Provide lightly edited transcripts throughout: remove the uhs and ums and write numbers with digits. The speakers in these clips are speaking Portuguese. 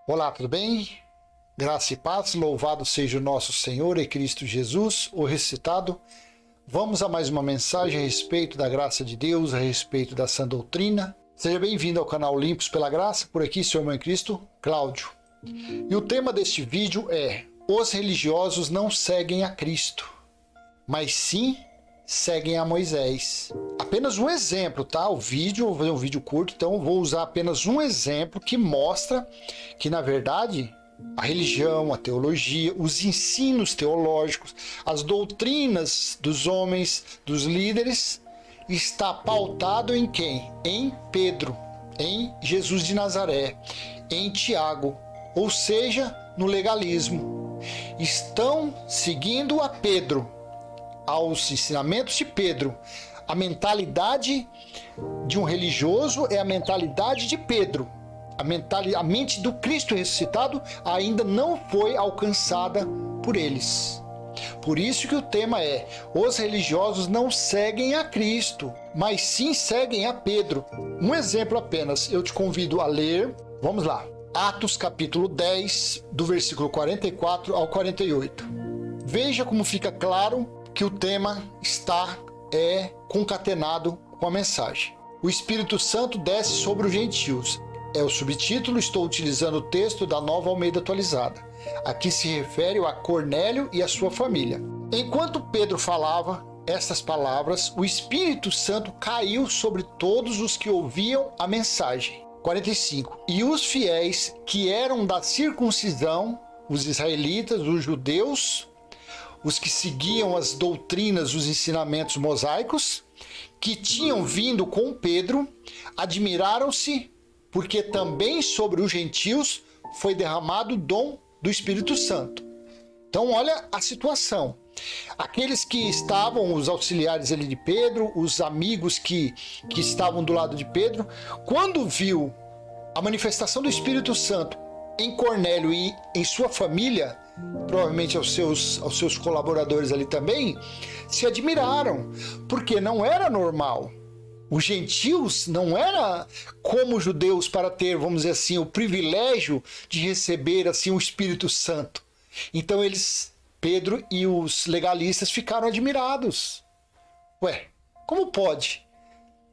Olá, tudo bem? Graça e paz, louvado seja o nosso Senhor e Cristo Jesus, o ressuscitado. Vamos a mais uma mensagem a respeito da graça de Deus, a respeito da sã doutrina. Seja bem-vindo ao canal Limpos pela Graça, por aqui seu irmão em Cristo, Cláudio. E o tema deste vídeo é: os religiosos não seguem a Cristo, mas sim seguem a Moisés. Apenas um exemplo, tá? O vídeo, vou fazer um vídeo curto, então vou usar apenas um exemplo que mostra que, na verdade, a religião, a teologia, os ensinos teológicos, as doutrinas dos homens, dos líderes, está pautado em quem? Em Pedro, em Jesus de Nazaré, em Tiago, ou seja, no legalismo. Estão seguindo a Pedro, aos ensinamentos de Pedro. A mentalidade de um religioso é a mentalidade de Pedro. A mente do Cristo ressuscitado ainda não foi alcançada por eles. Por isso que o tema é: os religiosos não seguem a Cristo, mas sim seguem a Pedro. Um exemplo apenas, eu te convido a ler, vamos lá, Atos capítulo 10, do versículo 44 ao 48. Veja como fica claro que o tema está concatenado com a mensagem. O Espírito Santo desce sobre os gentios. É o subtítulo, estou utilizando o texto da Nova Almeida Atualizada. Aqui se refere a Cornélio e a sua família. Enquanto Pedro falava estas palavras, o Espírito Santo caiu sobre todos os que ouviam a mensagem. 45. E os fiéis que eram da circuncisão, os israelitas, os judeus, os que seguiam as doutrinas, os ensinamentos mosaicos, que tinham vindo com Pedro, admiraram-se, porque também sobre os gentios foi derramado o dom do Espírito Santo. Então olha a situação. Aqueles que estavam, os auxiliares ali de Pedro, os amigos que estavam do lado de Pedro, quando viu a manifestação do Espírito Santo em Cornélio e em sua família, provavelmente aos seus colaboradores ali também, se admiraram, porque não era normal. Os gentios não era como os judeus para ter, vamos dizer assim, o privilégio de receber assim o Espírito Santo. Então Pedro e os legalistas ficaram admirados. Ué, como pode?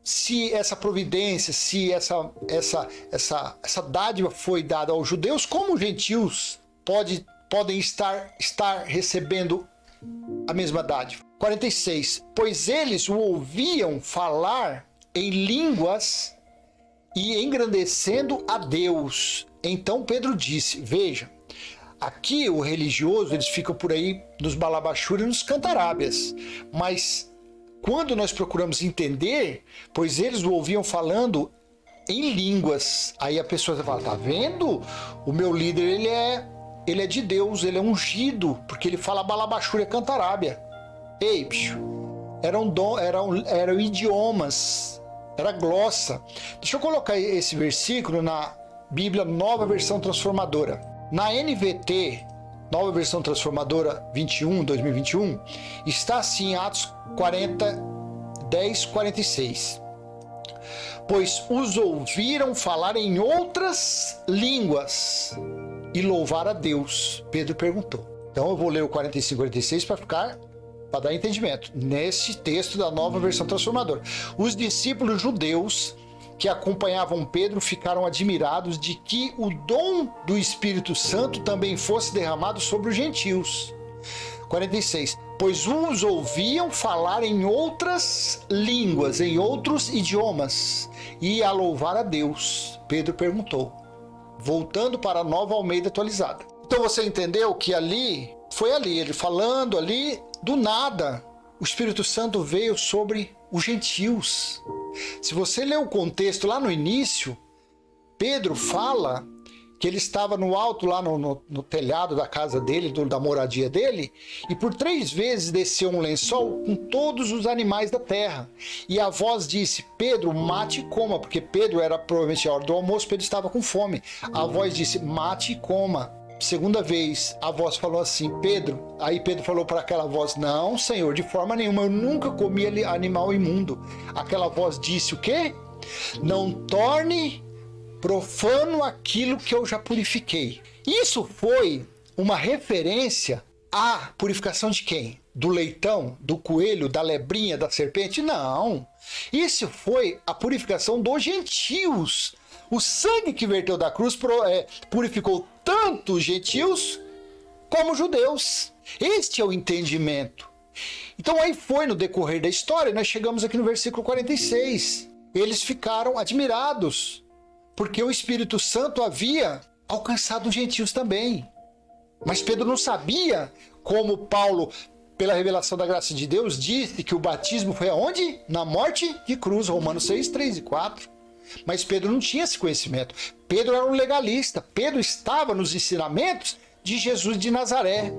Se essa providência, se essa dádiva foi dada aos judeus, como os gentios podem estar recebendo a mesma dádiva? 46. Pois eles o ouviam falar em línguas e engrandecendo a Deus. Então Pedro disse: veja, aqui o religioso, eles ficam por aí nos balabachúrios e nos cantarábias, mas quando nós procuramos entender, pois eles o ouviam falando em línguas, aí a pessoa fala: tá vendo? O meu líder, ele é de Deus, ele é ungido, porque ele fala balabachúria cantarábia. Ei, bicho, eram idiomas, era glossa. Deixa eu colocar esse versículo na Bíblia Nova Versão Transformadora. Na NVT, Nova Versão Transformadora 2021, está assim em Atos 40, 10, 46. Pois os ouviram falar em outras línguas e louvar a Deus. Pedro perguntou. Então eu vou ler o 45 e 46 para dar entendimento. Nesse texto da Nova Versão Transformadora. Os discípulos judeus que acompanhavam Pedro ficaram admirados de que o dom do Espírito Santo também fosse derramado sobre os gentios. 46. Pois os ouviam falar em outras línguas, em outros idiomas, e a louvar a Deus. Pedro perguntou, voltando para a Nova Almeida Atualizada. Então você entendeu que ele falando ali, do nada, o Espírito Santo veio sobre os gentios. Se você ler o contexto lá no início, Pedro fala que ele estava no alto, lá no telhado da casa dele, da moradia dele, e por 3 vezes desceu um lençol com todos os animais da terra. E a voz disse: Pedro, mate e coma, porque Pedro era provavelmente a hora do almoço, Pedro estava com fome. A voz disse: mate e coma. Segunda vez, a voz falou assim: Pedro. Aí Pedro falou para aquela voz: não, Senhor, de forma nenhuma, eu nunca comi animal imundo. Aquela voz disse o quê? Não torne profano aquilo que eu já purifiquei. Isso foi uma referência à purificação de quem? Do leitão, do coelho, da lebrinha, da serpente? Não. Isso foi a purificação dos gentios. O sangue que verteu da cruz purificou tanto os gentios como os judeus. Este é o entendimento. Então aí foi no decorrer da história, nós chegamos aqui no versículo 46. Eles ficaram admirados, porque o Espírito Santo havia alcançado os gentios também. Mas Pedro não sabia, como Paulo, pela revelação da graça de Deus, disse que o batismo foi aonde? Na morte de cruz, Romanos 6, 3 e 4. Mas Pedro não tinha esse conhecimento. Pedro era um legalista. Pedro estava nos ensinamentos de Jesus de Nazaré.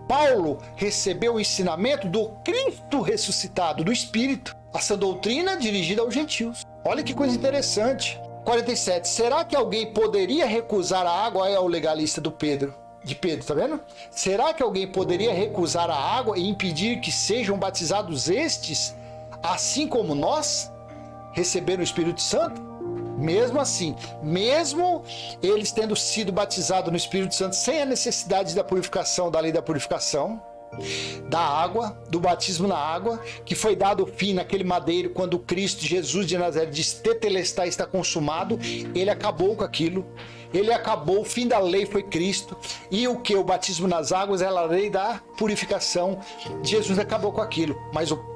Paulo recebeu o ensinamento do Cristo ressuscitado, do Espírito. A sã doutrina dirigida aos gentios. Olha que coisa interessante. 47. Será que alguém poderia recusar a água? É o legalista de Pedro, tá vendo? Será que alguém poderia recusar a água e impedir que sejam batizados estes, assim como nós, receberam o Espírito Santo? Mesmo assim, mesmo eles tendo sido batizados no Espírito Santo sem a necessidade da purificação, da lei da purificação, da água, do batismo na água, que foi dado fim naquele madeiro quando Cristo, Jesus de Nazaré, diz tetelestai, está consumado, ele acabou com aquilo. Ele acabou, o fim da lei foi Cristo. E o que? O batismo nas águas é a lei da purificação. Jesus acabou com aquilo.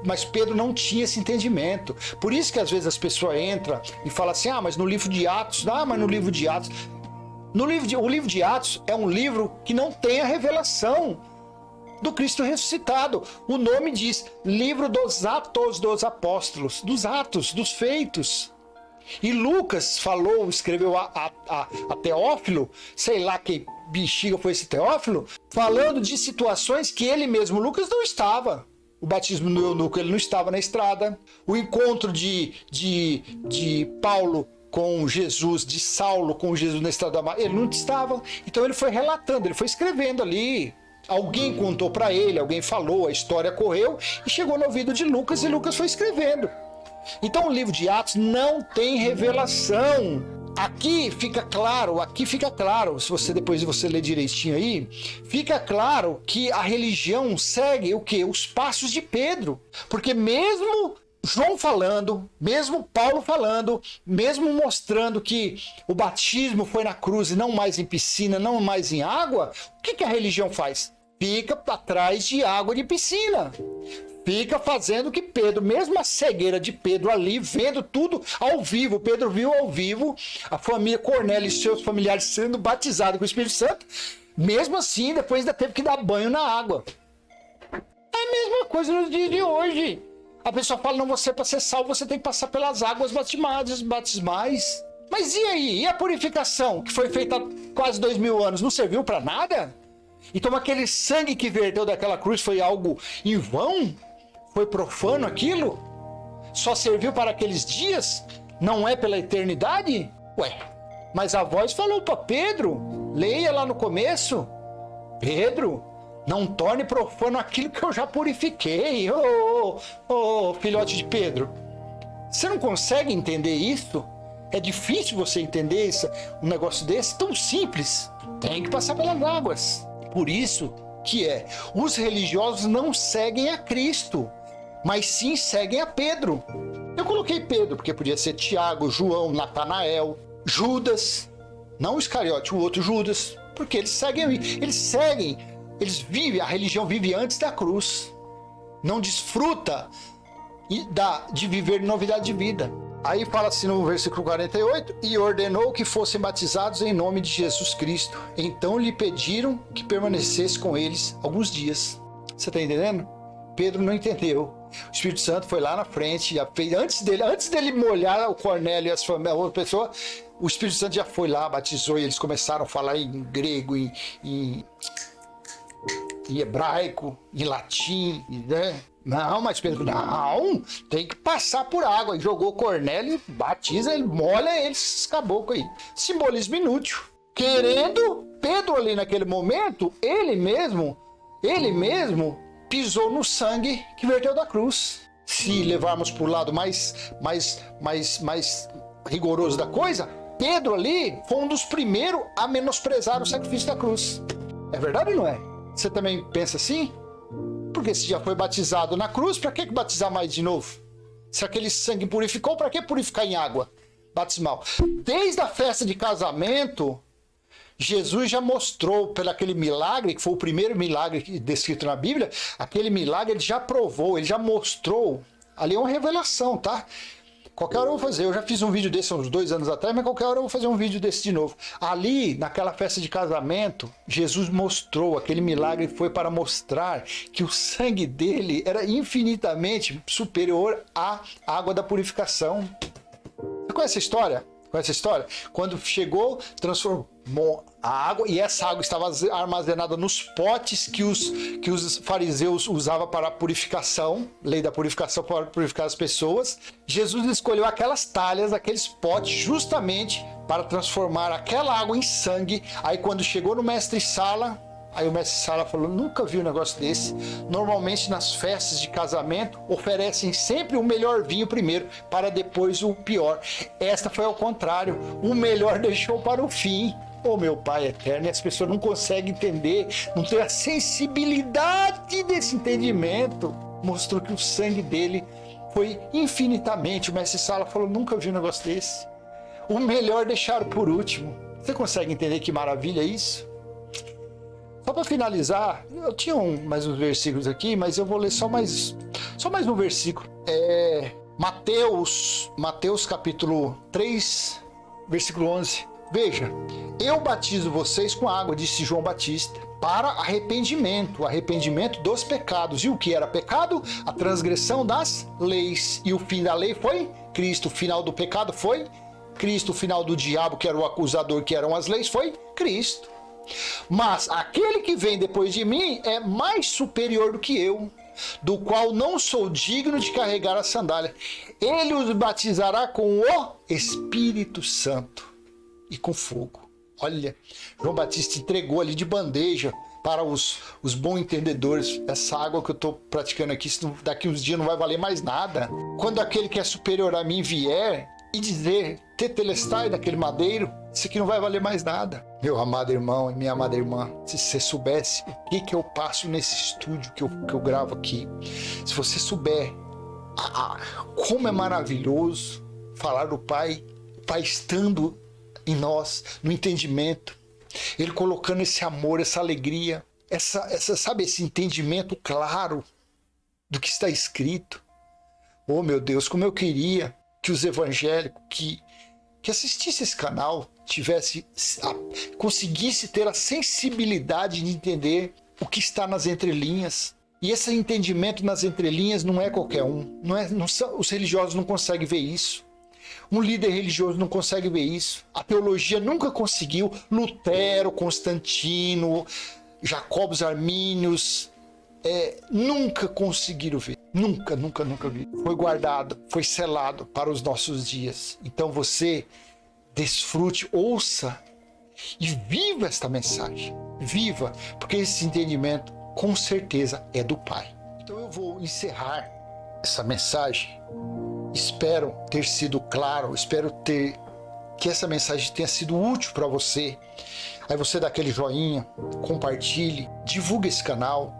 Mas Pedro não tinha esse entendimento. Por isso que às vezes as pessoas entram e falam assim, mas no livro de Atos, mas no livro de Atos. O livro de Atos é um livro que não tem a revelação do Cristo ressuscitado. O nome diz livro dos Atos dos Apóstolos, dos atos, dos feitos. E Lucas escreveu a Teófilo, sei lá que bexiga foi esse Teófilo, falando de situações que ele mesmo, Lucas, não estava. O batismo no eunuco, ele não estava na estrada. O encontro de Paulo com Jesus, de Saulo com Jesus na estrada, ele não estava. Então ele foi relatando, ele foi escrevendo ali. Alguém contou para ele, alguém falou, a história correu e chegou no ouvido de Lucas e Lucas foi escrevendo. Então o livro de Atos não tem revelação. Aqui fica claro, se você depois você ler direitinho aí, fica claro que a religião segue o quê? Os passos de Pedro. Porque mesmo João falando, mesmo Paulo falando, mesmo mostrando que o batismo foi na cruz e não mais em piscina, não mais em água, o que a religião faz? Fica atrás de água de piscina. Fica fazendo que Pedro, mesmo a cegueira de Pedro ali, vendo tudo ao vivo, Pedro viu ao vivo a família Cornélio e seus familiares sendo batizados com o Espírito Santo, mesmo assim, depois ainda teve que dar banho na água. É a mesma coisa nos dias de hoje. A pessoa fala, não, você para ser salvo, você tem que passar pelas águas batismais. Mas e aí? E a purificação, que foi feita há quase 2000 anos, não serviu para nada? Então aquele sangue que verteu daquela cruz foi algo em vão? Foi profano aquilo? Só serviu para aqueles dias? Não é pela eternidade? Ué, mas a voz falou para Pedro, leia lá no começo. Pedro, não torne profano aquilo que eu já purifiquei. Filhote de Pedro. Você não consegue entender isso? É difícil você entender um negócio desse tão simples. Tem que passar pelas águas. Por isso que os religiosos não seguem a Cristo, mas sim seguem a Pedro. Eu coloquei Pedro, porque podia ser Tiago, João, Natanael, Judas, não o Iscariote, o outro Judas, porque eles vivem, a religião vive antes da cruz, não desfruta de viver novidade de vida. Aí fala assim no versículo 48, e ordenou que fossem batizados em nome de Jesus Cristo. Então lhe pediram que permanecesse com eles alguns dias. Você está entendendo? Pedro não entendeu. O Espírito Santo foi lá na frente, antes dele molhar o Cornélio e as famílias, a outra pessoa, o Espírito Santo já foi lá, batizou, e eles começaram a falar em grego, em hebraico, em latim, né? Não, mas Pedro, não, tem que passar por água. E jogou Cornélio, batiza, ele molha esses caboclos aí. Simbolismo inútil. Querendo, Pedro ali naquele momento, ele mesmo pisou no sangue que verteu da cruz. Se levarmos para o lado mais rigoroso da coisa, Pedro ali foi um dos primeiros a menosprezar o sacrifício da cruz. É verdade ou não é? Você também pensa assim? Porque se já foi batizado na cruz, para que batizar mais de novo? Se aquele sangue purificou, para que purificar em água batismal? Desde a festa de casamento, Jesus já mostrou, pelo aquele milagre, que foi o primeiro milagre descrito na Bíblia, aquele milagre ele já provou, ele já mostrou. Ali é uma revelação, tá? Qualquer hora eu vou fazer. Eu já fiz um vídeo desse uns 2 anos atrás, mas qualquer hora eu vou fazer um vídeo desse de novo. Ali, naquela festa de casamento, Jesus mostrou, aquele milagre foi para mostrar que o sangue dele era infinitamente superior à água da purificação. Você conhece a história? Conhece a história? Quando chegou, transformou a água, e essa água estava armazenada nos potes que os fariseus usavam para a purificação, lei da purificação para purificar as pessoas. Jesus escolheu aquelas talhas, aqueles potes, justamente para transformar aquela água em sangue. Aí quando chegou no mestre-sala, aí o mestre-sala falou, nunca vi um negócio desse. Normalmente nas festas de casamento oferecem sempre o melhor vinho primeiro, para depois o pior. Esta foi ao contrário, o melhor deixou para o fim. Oh, meu Pai eterno, e as pessoas não conseguem entender, não têm a sensibilidade desse entendimento. Mostrou que o sangue dele foi infinitamente. O mestre-sala falou, nunca vi um negócio desse. O melhor deixaram por último. Você consegue entender que maravilha é isso? Só para finalizar, eu tinha mais uns versículos aqui, mas eu vou ler só mais um versículo. Mateus capítulo 3, versículo 11. Veja, eu batizo vocês com água, disse João Batista, para arrependimento, o arrependimento dos pecados. E o que era pecado? A transgressão das leis. E o fim da lei foi Cristo. O final do pecado foi Cristo. O final do diabo, que era o acusador, que eram as leis, foi Cristo. Mas aquele que vem depois de mim é mais superior do que eu, do qual não sou digno de carregar a sandália. Ele os batizará com o Espírito Santo e com fogo. Olha, João Batista entregou ali de bandeja para os bons entendedores. Essa água que eu estou praticando aqui, daqui uns dias não vai valer mais nada. Quando aquele que é superior a mim vier e dizer, tetelestai daquele madeiro, isso aqui não vai valer mais nada. Meu amado irmão e minha amada irmã, se você soubesse o que eu passo nesse estúdio que eu gravo aqui, se você souber como é maravilhoso falar do Pai, o Pai estando em nós, no entendimento, Ele colocando esse amor, essa alegria, sabe, esse entendimento claro do que está escrito. Oh meu Deus, como eu queria que os evangélicos que assistissem esse canal conseguisse ter a sensibilidade de entender o que está nas entrelinhas. E esse entendimento nas entrelinhas não é qualquer um. Os religiosos não conseguem ver isso. Um líder religioso não consegue ver isso. A teologia nunca conseguiu. Lutero, Constantino, Jacobos Armínios, nunca conseguiram ver. Nunca vi. Foi guardado, foi selado para os nossos dias. Então você desfrute, ouça e viva esta mensagem. Viva, porque esse entendimento com certeza é do Pai. Então eu vou encerrar essa mensagem. Espero ter sido claro, espero que essa mensagem tenha sido útil para você. Aí você dá aquele joinha, compartilhe, divulgue esse canal,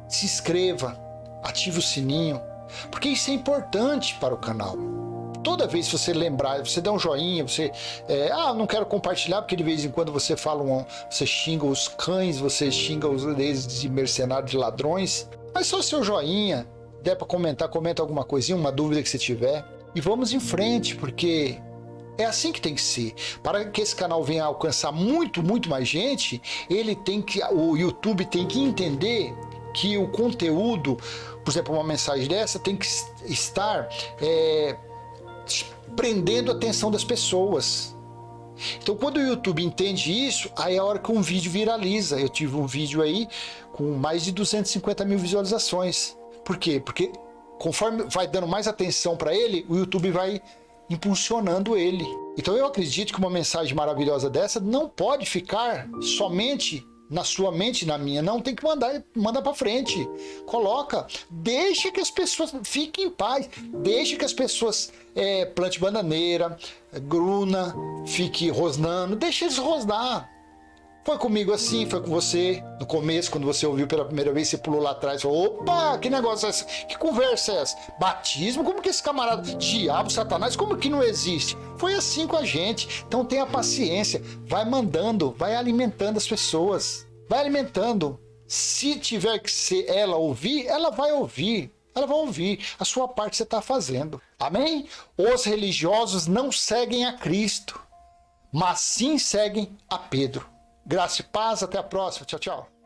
se inscreva, ative o sininho, porque isso é importante para o canal. Toda vez que você lembrar, você dá um joinha, você... não quero compartilhar, porque de vez em quando você fala, você xinga os cães, você xinga os de mercenários, de ladrões. Mas só seu joinha, der para comentar, comenta alguma coisinha, uma dúvida que você tiver. E vamos em frente, porque é assim que tem que ser. Para que esse canal venha a alcançar muito mais gente, o YouTube tem que entender que o conteúdo, por exemplo, uma mensagem dessa, tem que estar... prendendo a atenção das pessoas. Então quando o YouTube entende isso, aí é a hora que um vídeo viraliza. Eu tive um vídeo aí com mais de 250 mil visualizações. Por quê? Porque conforme vai dando mais atenção para ele, o YouTube vai impulsionando ele. Então eu acredito que uma mensagem maravilhosa dessa não pode ficar somente na sua mente e na minha. Não, tem que manda para frente. Coloca. Deixa que as pessoas fiquem em paz. Deixa que as pessoas plante bananeira, gruna, fique rosnando. Deixa eles rosnar. Foi comigo assim, foi com você. No começo, quando você ouviu pela primeira vez, você pulou lá atrás e falou: opa, que negócio é esse? Que conversa é essa? Batismo? Como que esse camarada, diabo, Satanás, como que não existe? Foi assim com a gente. Então tenha paciência, vai mandando, vai alimentando as pessoas, vai alimentando. Se tiver que ser ela ouvir, ela vai ouvir. Ela vai ouvir. A sua parte você está fazendo. Amém? Os religiosos não seguem a Cristo, mas sim seguem a Pedro. Graça e paz, até a próxima. Tchau, tchau.